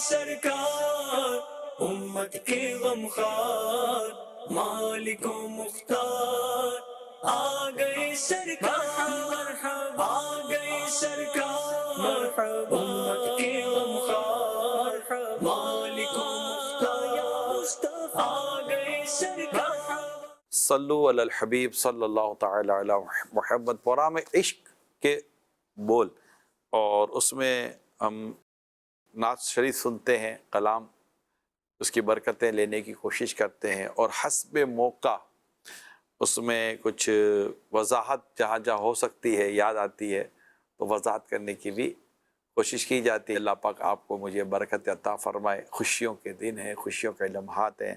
سرکار، امت کے غمخوار، مالک و مختار، آ گئے سرکار، آ گئے سرکار، امت کے غمخوار، مالک و مختار، آ گئے سرکار۔ صلو علی الحبیب صلی اللہ تعالی علی محمد۔ پرام عشق کے بول، اور اس میں ہم نعت شریف سنتے ہیں، کلام اس کی برکتیں لینے کی کوشش کرتے ہیں، اور حسب موقع اس میں کچھ وضاحت جہاں جہاں ہو سکتی ہے، یاد آتی ہے تو وضاحت کرنے کی بھی کوشش کی جاتی ہے۔ اللہ پاک آپ کو مجھے برکت عطا فرمائے۔ خوشیوں کے دن ہیں، خوشیوں کے لمحات ہیں،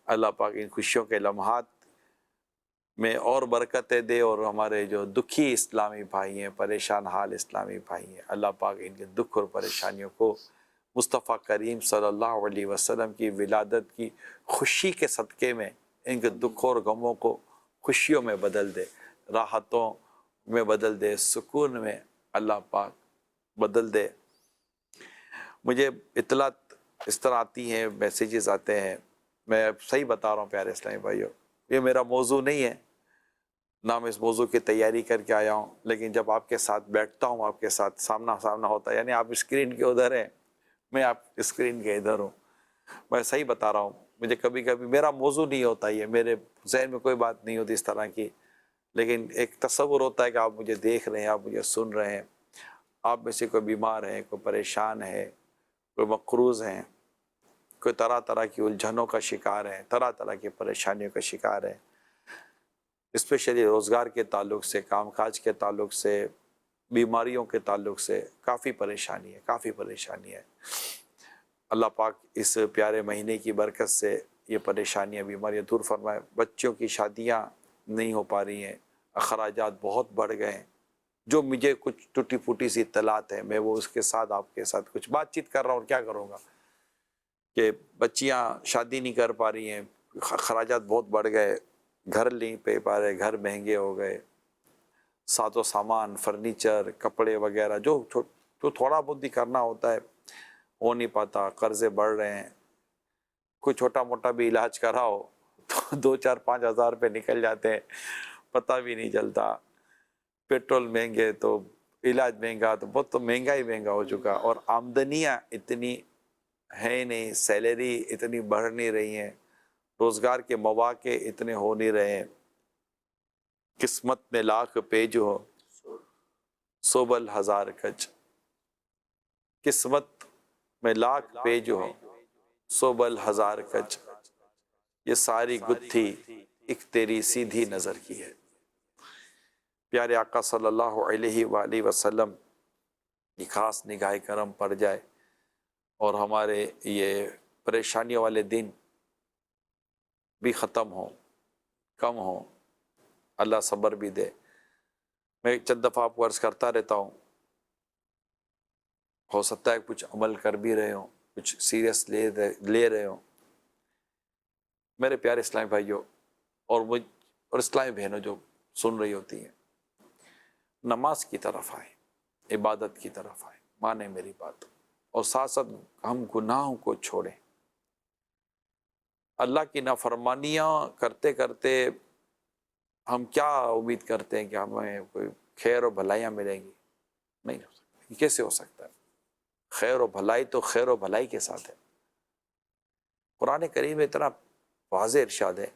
اللہ پاک ان خوشیوں کے لمحات میں اور برکتیں دے، اور ہمارے جو دکھی اسلامی بھائی ہیں، پریشان حال اسلامی بھائی ہیں، اللہ پاک ان کے دکھ اور پریشانیوں کو مصطفیٰ کریم صلی اللہ علیہ وسلم کی ولادت کی خوشی کے صدقے میں ان کے دکھ اور غموں کو خوشیوں میں بدل دے، راحتوں میں بدل دے، سکون میں اللہ پاک بدل دے۔ مجھے اطلاعات اس طرح آتی ہیں، میسیجز آتے ہیں، میں صحیح بتا رہا ہوں پیارے اسلامی بھائیوں، یہ میرا موضوع نہیں ہے، نہ میں اس موضوع کی تیاری کر کے آیا ہوں، لیکن جب آپ کے ساتھ بیٹھتا ہوں، آپ کے ساتھ سامنا سامنا ہوتا ہے، یعنی آپ اسکرین کے ادھر ہیں، میں آپ اسکرین کے ادھر ہوں، میں صحیح بتا رہا ہوں۔ مجھے کبھی کبھی میرا موضوع نہیں ہوتا، یہ میرے ذہن میں کوئی بات نہیں ہوتی اس طرح کی، لیکن ایک تصور ہوتا ہے کہ آپ مجھے دیکھ رہے ہیں، آپ مجھے سن رہے ہیں، آپ میں سے کوئی بیمار ہے، کوئی پریشان ہے، کوئی مقروض ہیں، کوئی طرح طرح کی الجھنوں کا شکار ہے، طرح طرح کی پریشانیوں کا شکار ہے، اسپیشلی روزگار کے تعلق سے، کام کاج کے تعلق سے، بیماریوں کے تعلق سے کافی پریشانی ہے، کافی پریشانی ہے۔ اللہ پاک اس پیارے مہینے کی برکت سے یہ پریشانیاں، بیماریاں دور فرمائے۔ بچوں کی شادیاں نہیں ہو پا رہی ہیں، اخراجات بہت بڑھ گئے ہیں، جو مجھے کچھ ٹوٹی پھوٹی سی اطلاعات ہیں، میں وہ اس کے ساتھ آپ کے ساتھ کچھ بات چیت کر رہا ہوں، اور کیا کروں گا کہ بچیاں شادی نہیں کر پا رہی ہیں، اخراجات بہت بڑھ گئے، گھر نہیں پہ پا رہے، گھر مہنگے ہو گئے، ساز و سامان، فرنیچر، کپڑے وغیرہ جو تھوڑا بہت بھی کرنا ہوتا ہے ہو نہیں پاتا، قرضے بڑھ رہے ہیں، کوئی چھوٹا موٹا بھی علاج کراؤ تو 2-4-5 ہزار روپے نکل جاتے ہیں، پتہ بھی نہیں چلتا، پیٹرول مہنگے تو علاج مہنگا، تو بہت تو مہنگا ہی مہنگا ہو چکا، اور آمدنیاں اتنی ہیں نہیں، سیلری اتنی بڑھ نہیں رہی ہیں، روزگار کے مواقع اتنے ہو نہیں رہے ہیں، قسمت میں لاکھ پیج ہو سوبل ہزار کج، قسمت میں لاکھ پیج ہو سوبل ہزار کج، یہ ساری گتھی ایک تیری سیدھی نظر کی ہے۔ پیارے آقا صلی اللہ علیہ وآلہ وسلم کی خاص نگاہ کرم پڑ جائے، اور ہمارے یہ پریشانیوں والے دن بھی ختم ہوں، کم ہوں، اللہ صبر بھی دے۔ میں چند دفعہ آپ کو عرض کرتا رہتا ہوں، ہو سکتا ہے کچھ عمل کر بھی رہے ہوں، کچھ سیریس لے رہے ہوں۔ میرے پیارے اسلامی بھائیوں اور اسلامی بہنوں جو سن رہی ہوتی ہیں، نماز کی طرف آئیں، عبادت کی طرف آئیں، مانیں میری بات، اور ساتھ ساتھ ہم گناہوں کو چھوڑیں۔ اللہ کی نافرمانیاں کرتے کرتے ہم کیا امید کرتے ہیں کہ ہمیں کوئی خیر و بھلائیاں ملیں گی؟ نہیں ہو سکتا۔ یہ کیسے ہو سکتا ہے؟ خیر و بھلائی تو خیر و بھلائی کے ساتھ ہے۔ قرآن کریم میں اتنا واضح ارشاد ہے،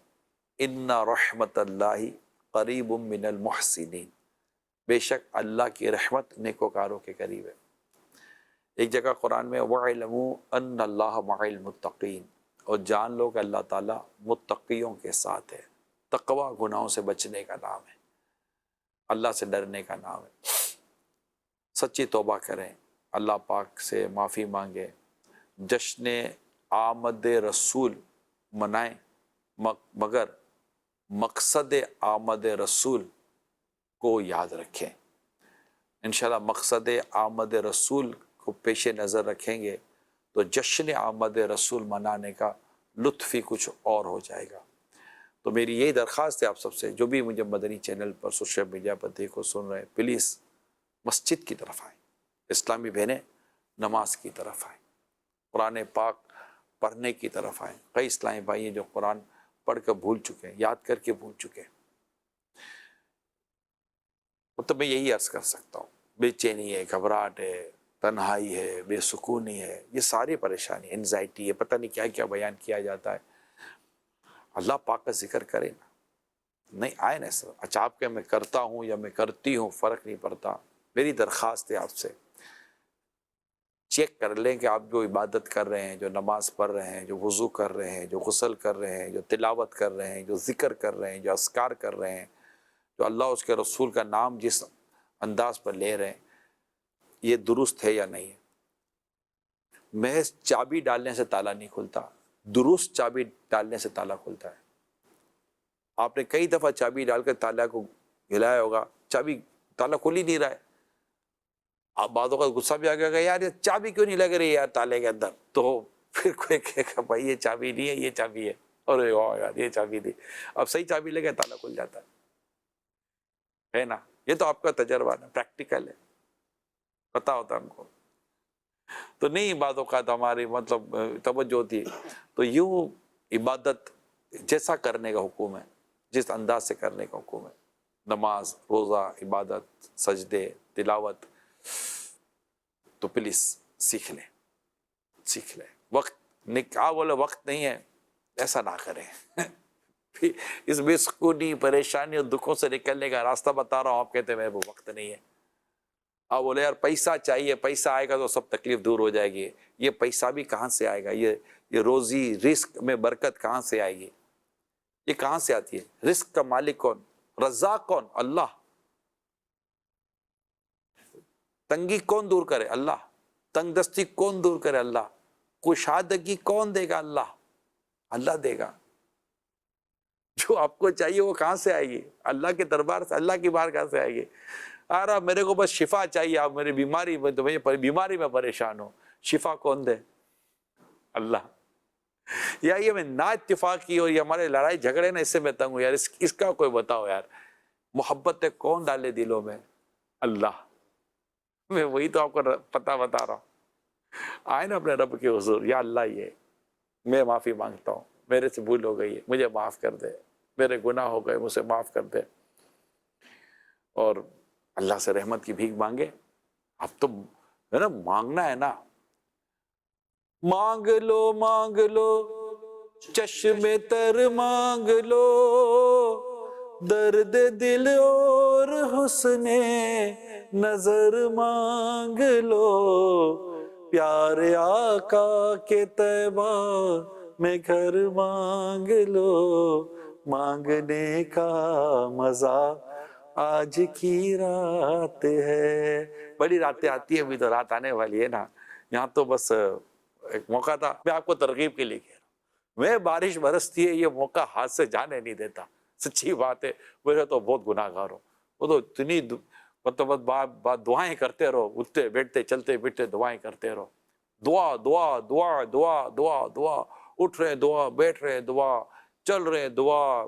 ان رحمت اللہ قریب من المحسنین، بے شک اللہ کی رحمت نیکوکاروں کے قریب ہے۔ ایک جگہ قرآن میں وَاعْلَمُوا أَنَّ اللَّهَ مَعَ الْمُتَّقِينَ، اور جان لو کہ اللہ تعالیٰ متقیوں کے ساتھ ہے۔ تقوی گناہوں سے بچنے کا نام ہے، اللہ سے ڈرنے کا نام ہے۔ سچی توبہ کریں، اللہ پاک سے معافی مانگیں، جشن آمد رسول منائیں، مگر مقصد آمد رسول کو یاد رکھیں۔ انشاءاللہ مقصد آمد رسول کو پیش نظر رکھیں گے تو جشن آمد رسول منانے کا لطف ہی کچھ اور ہو جائے گا۔ تو میری یہی درخواست ہے آپ سب سے، جو بھی مجھے مدنی چینل پر، سوشل میڈیا پر دیکھو سن رہے ہیں، پلیز مسجد کی طرف آئیں، اسلامی بہنیں نماز کی طرف آئیں، قرآن پاک پڑھنے کی طرف آئیں. کئی اسلامی بھائی ہیں جو قرآن پڑھ کر بھول چکے ہیں, یاد کر کے بھول چکے ہیں. تو میں یہی عرض کر سکتا ہوں, بے چینی ہے, گھبراہٹ ہے, تنہائی ہے, بے سکونی ہے, یہ ساری پریشانی, انزائٹی ہے, پتہ نہیں کیا کیا بیان کیا جاتا ہے. اللہ پاک کا ذکر کرے نا, نہیں آئے نا سر. اچھا آپ کہ میں کرتا ہوں یا میں کرتی ہوں فرق نہیں پڑتا. میری درخواست ہے آپ سے, چیک کر لیں کہ آپ جو عبادت کر رہے ہیں, جو نماز پڑھ رہے ہیں, جو وضو کر رہے ہیں, جو غسل کر رہے ہیں, جو تلاوت کر رہے ہیں, جو ذکر کر رہے ہیں, جو اذکار کر رہے ہیں, جو اللہ اس کے رسول کا نام جس انداز پر لے رہے ہیں, یہ درست ہے یا نہیں ہے. محض چابی ڈالنے سے تالا نہیں کھلتا, درست چابی ڈالنے سے تالا کھلتا ہے. آپ نے کئی دفعہ چابی ڈال کر تالا کو ہلایا ہوگا, چابی تالا کھل ہی نہیں رہا ہے. آپ بعضوں کا غصہ بھی آ گیا کہ یار یہ چابی کیوں نہیں لگ رہی یار تالے کے اندر, تو پھر کوئی کہے گا بھائی یہ چابی نہیں ہے, یہ چابی ہے. اور یار یہ چابی تھی, اب صحیح چابی لگے تالا کھل جاتا ہے نا. یہ تو آپ کا تجربہ نا, پریکٹیکل ہے, پتا ہوتا ہم کو. تو نہیں بعض اوقات ہماری مطلب توجہ ہوتی ہے. تو یوں عبادت جیسا کرنے کا حکم ہے, جس انداز سے کرنے کا حکم ہے, نماز, روزہ, عبادت, سجدے, تلاوت, تو پلیز سیکھ لیں, سیکھ لیں. وقت نکاح والا وقت نہیں ہے, ایسا نہ کریں. اس بے سکونی, پریشانی اور دکھوں سے نکلنے کا راستہ بتا رہا ہوں, آپ کہتے ہیں میرے وہ وقت نہیں ہے. آپ بولے یار پیسہ چاہیے, پیسہ آئے گا تو سب تکلیف دور ہو جائے گی. یہ پیسہ بھی کہاں سے آئے گا, یہ روزی رزق میں برکت کہاں سے آئے گی, یہ کہاں سے آتی ہے؟ رزق کا مالک کون, رزاق کون, اللہ. تنگی کون دور کرے, اللہ. تنگ دستی کون دور کرے, اللہ. کشادگی کون دے گا, اللہ. اللہ دے گا. جو آپ کو چاہیے وہ کہاں سے آئے گی, اللہ کے دربار سے, اللہ کی بار کہاں سے آئے گی. آرہا میرے کو بس شفا چاہیے, آپ میری بیماری میں, تو میں بیماری میں پریشان ہوں, شفا کون دے, اللہ. یا یہ میں نا اتفاقی اور یہ ہمارے لڑائی جھگڑے نا, اس سے میں تنگ ہوں یار, اس کا کوئی بتاؤ یار. محبت کون ڈالے دلوں میں, اللہ. میں وہی تو آپ کو پتہ بتا رہا ہوں. آئے نا اپنے رب کے حضور, یا اللہ یہ میں معافی مانگتا ہوں, میرے سے بھول ہو گئی ہے, مجھے معاف کر دے, میرے گناہ ہو گئے, مجھے معاف کر دے. اور اللہ سے رحمت کی بھیک مانگے. اب تو ہے نا, مانگنا ہے نا, مانگ لو چشم تر مانگ لو, درد دل اور حسن نظر مانگ لو, پیارے آقا کے طیبہ میں گھر مانگ لو, مانگنے کا مزہ آج کی رات ہے. بڑی راتیں آتی ہیں, ابھی تو رات آنے والی ہے نا. یہاں تو بس ایک موقع تھا, میں آپ کو ترغیب کے لیے کہہ رہا ہوں. میں بارش برستی ہے, یہ موقع ہاتھ سے جانے نہیں دیتا, سچی بات ہے. میرے تو بہت گناہ گار ہو, وہ تو اتنی مطلب دعائیں کرتے رہو, اٹھتے بیٹھتے چلتے پھرتے دعائیں کرتے رہو. دعا دعا دعا دعا دعا دعا, اٹھ رہے دعا, بیٹھ رہے دعا, چل رہے دعا.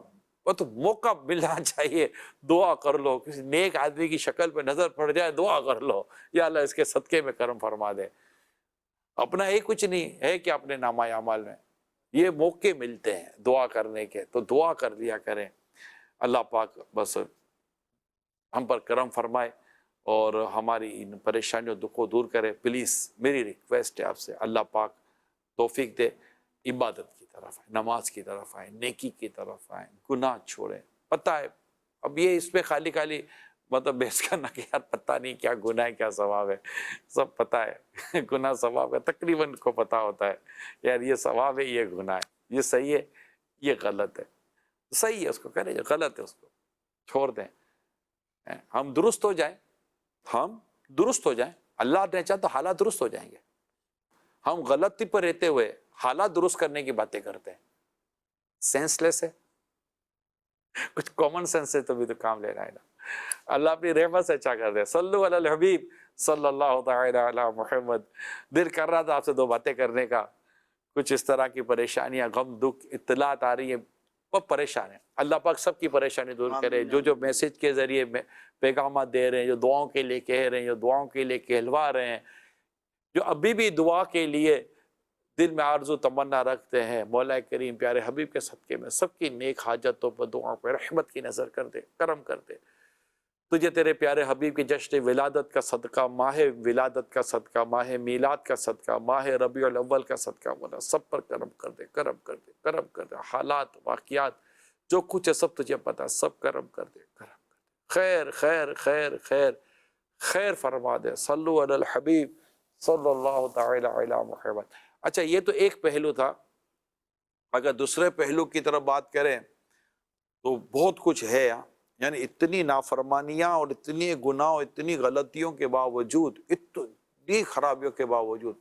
وہ تو موقع ملنا چاہیے, دعا کر لو. کسی نیک آدمی کی شکل پہ نظر پڑ جائے, دعا کر لو, یا اللہ اس کے صدقے میں کرم فرما دے. اپنا ایک کچھ نہیں ہے کہ اپنے نامہ اعمال میں یہ موقع ملتے ہیں دعا کرنے کے, تو دعا کر لیا کریں. اللہ پاک بس ہم پر کرم فرمائے اور ہماری ان پریشانیوں دکھوں دور کرے. پلیز میری ریکویسٹ ہے آپ سے, اللہ پاک توفیق دے, عبادت کی طرف آئیں, نماز کی طرف آئیں, نیکی کی طرف آئیں, گناہ چھوڑیں. پتہ ہے اب یہ اس پہ خالی مطلب بحث کرنا کہ یار پتہ نہیں کیا گناہ ہے کیا ثواب ہے, سب پتہ ہے. گناہ ثواب ہے تقریباً کو پتہ ہوتا ہے, یار یہ ثواب ہے, یہ گناہ ہے, یہ صحیح ہے, یہ غلط ہے. صحیح ہے اس کو کریں, غلط ہے اس کو چھوڑ دیں. ہم درست ہو جائیں, ہم درست ہو جائیں, اللہ نے چاہا تو حالات درست ہو جائیں گے. ہم غلطی پر رہتے ہوئے حالات درست کرنے کی باتیں کرتے ہیں, سینس لیس ہے. کچھ کامن سینس سے تو بھی تو کام لینا ہے نا. اللہ اپنی رحمت سے اچھا کر دے. صلو علی الحبیب صلی اللہ تعالی علی محمد. دل کر رہا تھا آپ سے دو باتیں کرنے کا, کچھ اس طرح کی پریشانیاں, غم, دکھ, اطلاعات آ رہی ہیں, بہت پریشان ہیں. اللہ پاک سب کی پریشانی دور کرے. جو میسج کے ذریعے پیغامات دے رہے ہیں, جو دعاؤں کے لیے کہہ رہے ہیں, جو دعاؤں کے لیے کہلوا رہے ہیں, جو ابھی بھی دعا کے لیے دل میں آرزو تمنا رکھتے ہیں، مولا کریم پیارے حبیب کے صدقے میں سب کی نیک حاجتوں پر دعاؤں پہ رحمت کی نظر کر دے، کرم کر دے۔ تجھے تیرے پیارے حبیب کے جشن ولادت کا صدقہ، ماہ ولادت کا صدقہ، ماہ میلاد کا صدقہ، ماہ ربیع الاول کا صدقہ مولا سب پر کرم کر دے، کرم کر دے، کرم کر دے۔ حالات، واقعات جو کچھ ہے سب تجھے پتا، سب کرم کر دے، کرم کر دے۔ خیر خیر خیر خیر خیر فرما دے۔ صلو علی الحبیب صلی اللہ تعالی علی محمد۔ اچھا یہ تو ایک پہلو تھا۔ اگر دوسرے پہلو کی طرف بات کریں تو بہت کچھ ہے، یعنی اتنی نافرمانیاں اور اتنی گناہ اور اتنی غلطیوں کے باوجود، اتنی خرابیوں کے باوجود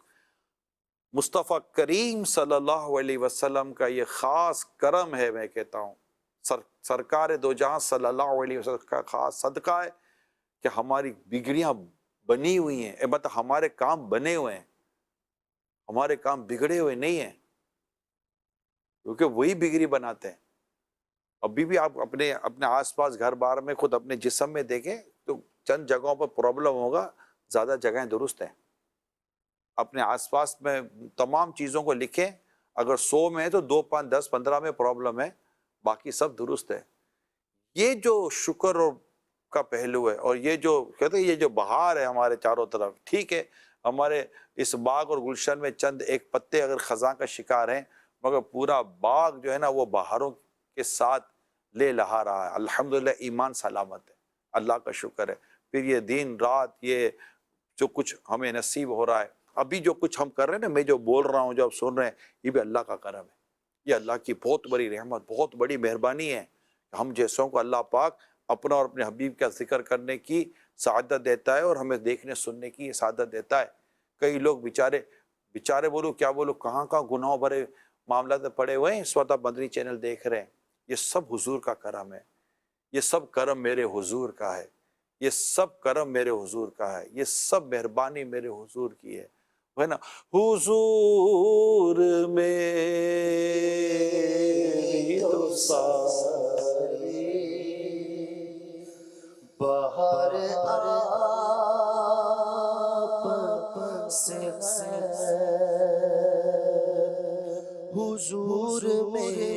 مصطفیٰ کریم صلی اللہ علیہ وسلم کا یہ خاص کرم ہے، میں کہتا ہوں سرکار دو جہاں صلی اللہ علیہ وسلم کا خاص صدقہ ہے کہ ہماری بگڑیاں بنی ہوئی ہیں، مطلب ہمارے کام بنے ہوئے ہیں، ہمارے کام بگڑے ہوئے نہیں ہیں، کیونکہ وہی بگڑی بناتے ہیں۔ ابھی بھی آپ اپنے آس پاس گھر بار میں خود اپنے جسم میں دیکھیں تو چند جگہوں پر پرابلم ہوگا، زیادہ جگہیں درست ہیں۔ اپنے آس پاس میں تمام چیزوں کو لکھیں، اگر 100 میں ہے تو 2 5 10 15 میں پرابلم ہے، باقی سب درست ہے۔ یہ جو شکر کا پہلو ہے، اور یہ جو کہتے ہیں یہ جو بہار ہے ہمارے چاروں طرف، ٹھیک ہے ہمارے اس باغ اور گلشن میں چند ایک پتے اگر خزاں کا شکار ہیں، مگر پورا باغ جو ہے نا وہ بہاروں کے ساتھ لے لہا رہا ہے۔ الحمدللہ ایمان سلامت ہے، اللہ کا شکر ہے۔ پھر یہ دن رات یہ جو کچھ ہمیں نصیب ہو رہا ہے، ابھی جو کچھ ہم کر رہے ہیں نا، میں جو بول رہا ہوں، جو آپ سن رہے ہیں، یہ بھی اللہ کا کرم ہے، یہ اللہ کی بہت بڑی رحمت، بہت بڑی مہربانی ہے۔ ہم جیسوں کو اللہ پاک اپنا اور اپنے حبیب کا ذکر کرنے کی سعادت دیتا ہے، اور ہمیں دیکھنے سننے کی سعادت دیتا ہے۔ کئی لوگ بیچارے بولو کیا بولو، کہاں گناہوں بھرے معاملات میں پڑے ہوئے ہیں، اس وقت آپ مدنی چینل دیکھ رہے ہیں۔ یہ سب حضور کا کرم ہے، یہ سب کرم میرے حضور کا ہے، یہ سب کرم میرے حضور کا ہے، یہ سب مہربانی میرے حضور کی ہے نا۔ حضور میری تو ساری بہار آپ سے ہے، حضور میری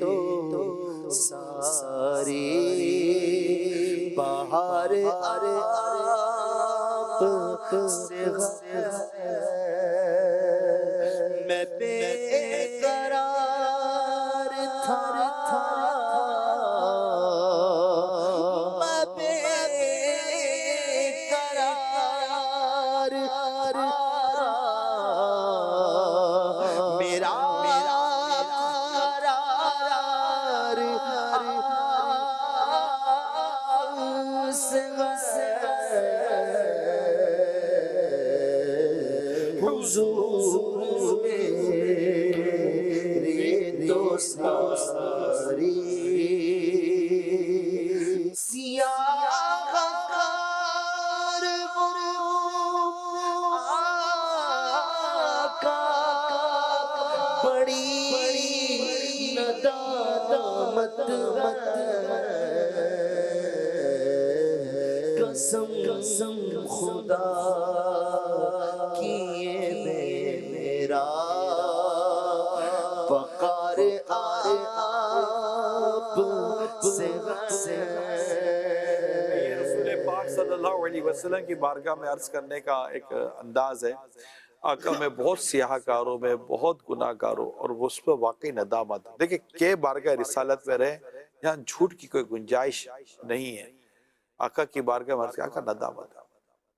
تو ساری بہار آپ سے ہے، میں بے قرار تھا، میں بے قرار تھا، میرا قرار آپ سے ہے، حضور میری تو ساری سیاہ آقا بڑی ندامت قسم خدا کی یہ میرا وقار آپ سے ہے۔ رسول پاک صلی اللہ علیہ وسلم کی بارگاہ میں عرض کرنے کا ایک انداز ہے۔ آقا میں بہت سیاہ کاروں میں بہت گناہ گاروں، اور اس پہ واقعی ندامت۔ دیکھیں کہ بارگاہ رسالت میں رہے، یہاں جھوٹ کی کوئی گنجائش نہیں ہے۔ آقا کی بارگاہ میں عرض کرنے کا ندامت،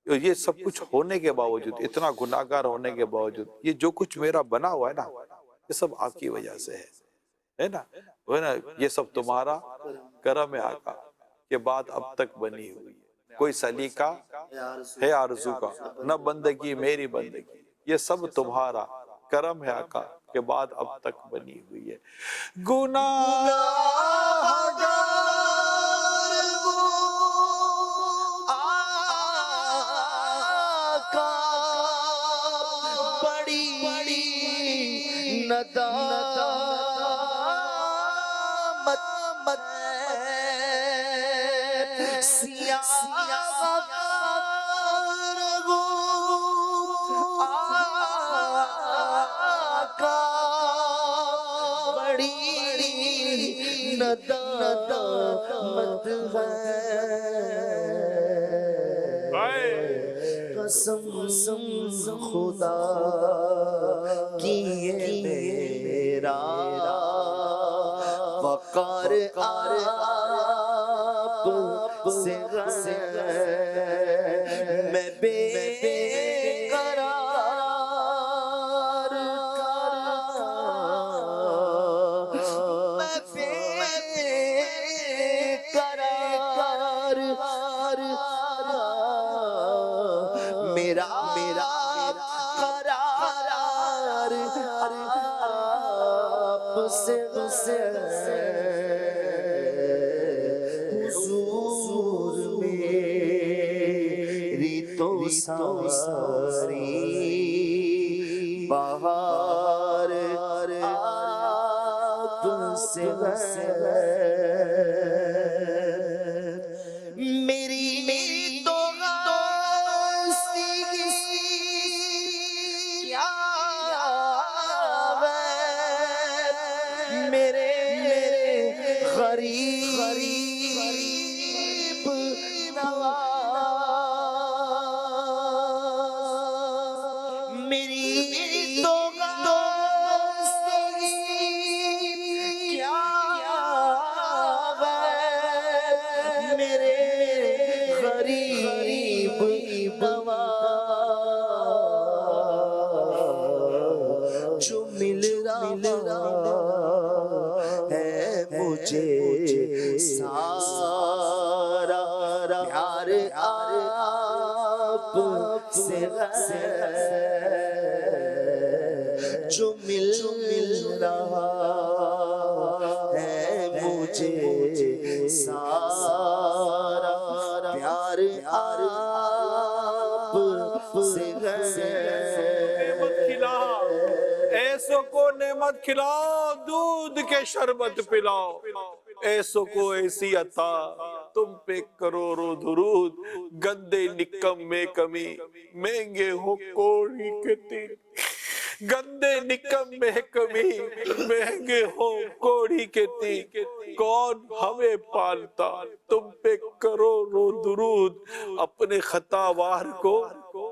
یہ سب کچھ ہونے کے باوجود، اتنا گناہ گار ہونے کے باوجود، یہ جو کچھ میرا بنا ہوا ہے نا، یہ سب آپ کی وجہ سے ہے نا، یہ سب تمہارا کرم ہے آقا، یہ بات اب تک بنی ہوئی ہے۔ کوئی سلیقہ ہے آرزو کا، نہ بندگی میری بندگی، یہ سب تمہارا کرم ہے آقا، یہ بات اب تک بنی ہوئی ہے۔ گناہ ندامت سیاہ ندامت ہے، قسم خدا کی یہ میرا وقار آپ سے میں بے قرار میں بے قرار میرا قرار آپ سے حضور میری تو ساری بہار آپ سے میری تو کیا میرے غریب نواز میری تو کیا میرے غریب نواز جو مل رہا ہے مجھے سارا پیار آپ سے جو مل رہا ہے مجھے سارا پیار آپ سے ایسو کو نعمت کھلاؤ، دودھ کے شربت پلاؤ، ایسو کو ایسی عطا، تم پہ کروڑوں درود، گندے نکم میں کمی، مہنگے ہو کوڑی کے تین، گندے نکم میں کمی، مہنگے ہو کوڑی کے تین، کون ہمیں پالتا، تم پہ کروڑوں درود، اپنے خطاوار کو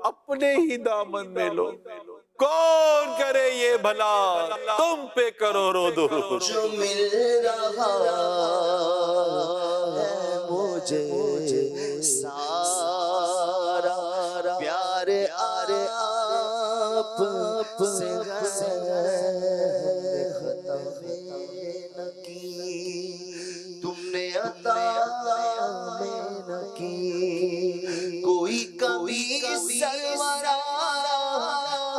اپنے ہی دامن میں لو، کون کرے یہ بھلا، تم پہ کروڑوں درود۔ جو مل رہا ہے مجھے سارا پیار آپ سے ختم نہ کی، تم نے عطا میں نہ کی کوئی کمی سرورا،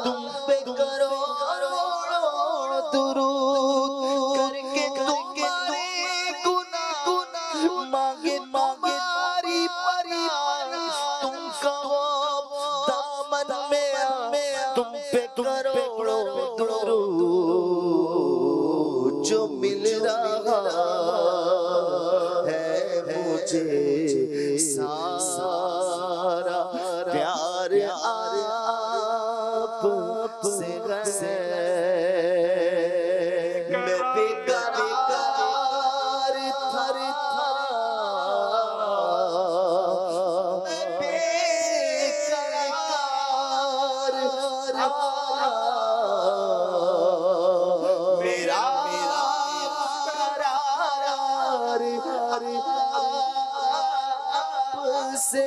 تم پہ کروڑوں درود کر کے تمہارے گناہ مانگے تمہاری پناہ، تم کہو دامن میں تم پہ کروڑوں درود جو مل رہا ہے مجھے سارا پیار آپ سے میں بے قرار تھا میں بے قرار میرا قرار آپ سے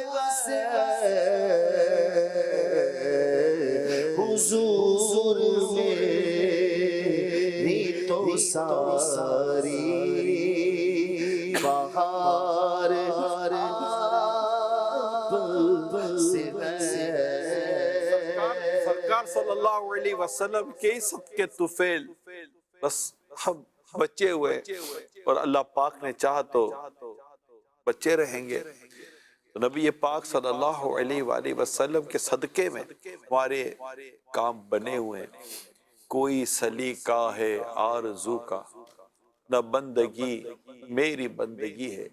حضور میری تو ساری بہار آپ سے سرکار صلی اللہ علیہ وسلم کے صدقے طفیل بس ہم بچے ہوئے، اور اللہ پاک نے چاہا تو بچے رہیں گے، تو نبی پاک صلی اللہ علیہ وآلہ وسلم کے صدقے میں ہمارے کام بنے ہوئے ہیں۔ کوئی سلیقہ ہے آرزو کا، نہ بندگی میری بندگی ہے،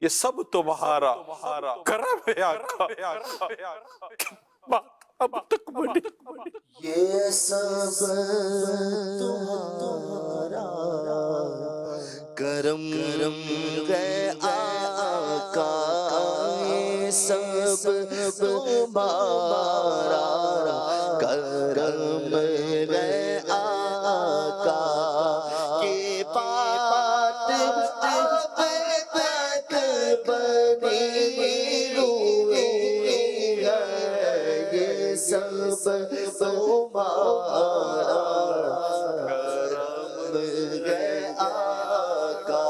یہ سب تمہارا کرم ہے آقا، بات اب تک بنی۔ یہ سب تمہارا کرم تمہارا کرم ہے آقا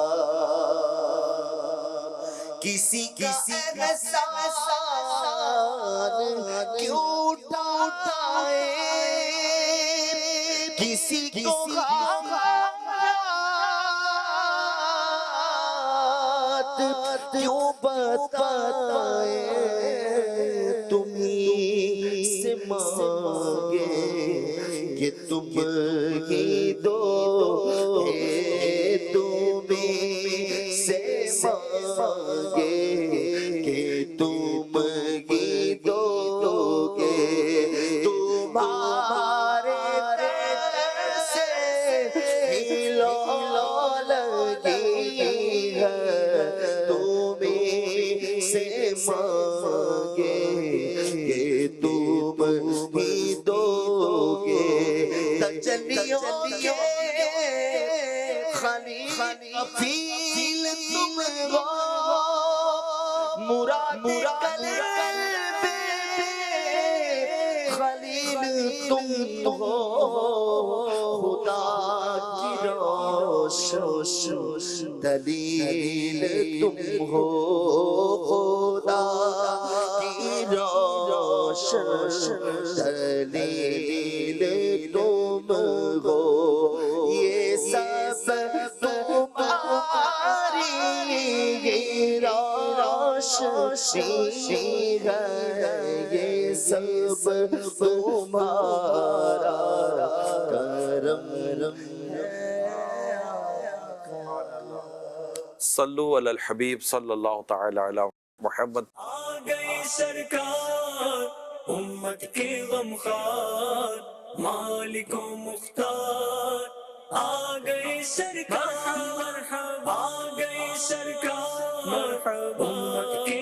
کسی احسان کیوں ٹوٹائے کسی کو کیوں بتائے تمہیں سے مانگے کہ تم ہی دو تمہیں سے مانگے کہ تم ہی دو گے تمہارے در سے ہی لو لگی ہے سے مانگے کہ تم ہی دو گے تجلیوں کے خلیل تم ہو مراد قلب خلیل تم ہو خدا کی روشن دلیل تم ہو خدا کی روشن دلیل تم ہو یہ سب تمہاری روشنی ہے یہ سب تمہارا کرم صلو علی الحبیب صلی اللہ تعالی علی محمد. آ گئی سرکار امت کے غمخوار مالک و مختار آ گئی سرکار آ گئی سرکار امت کے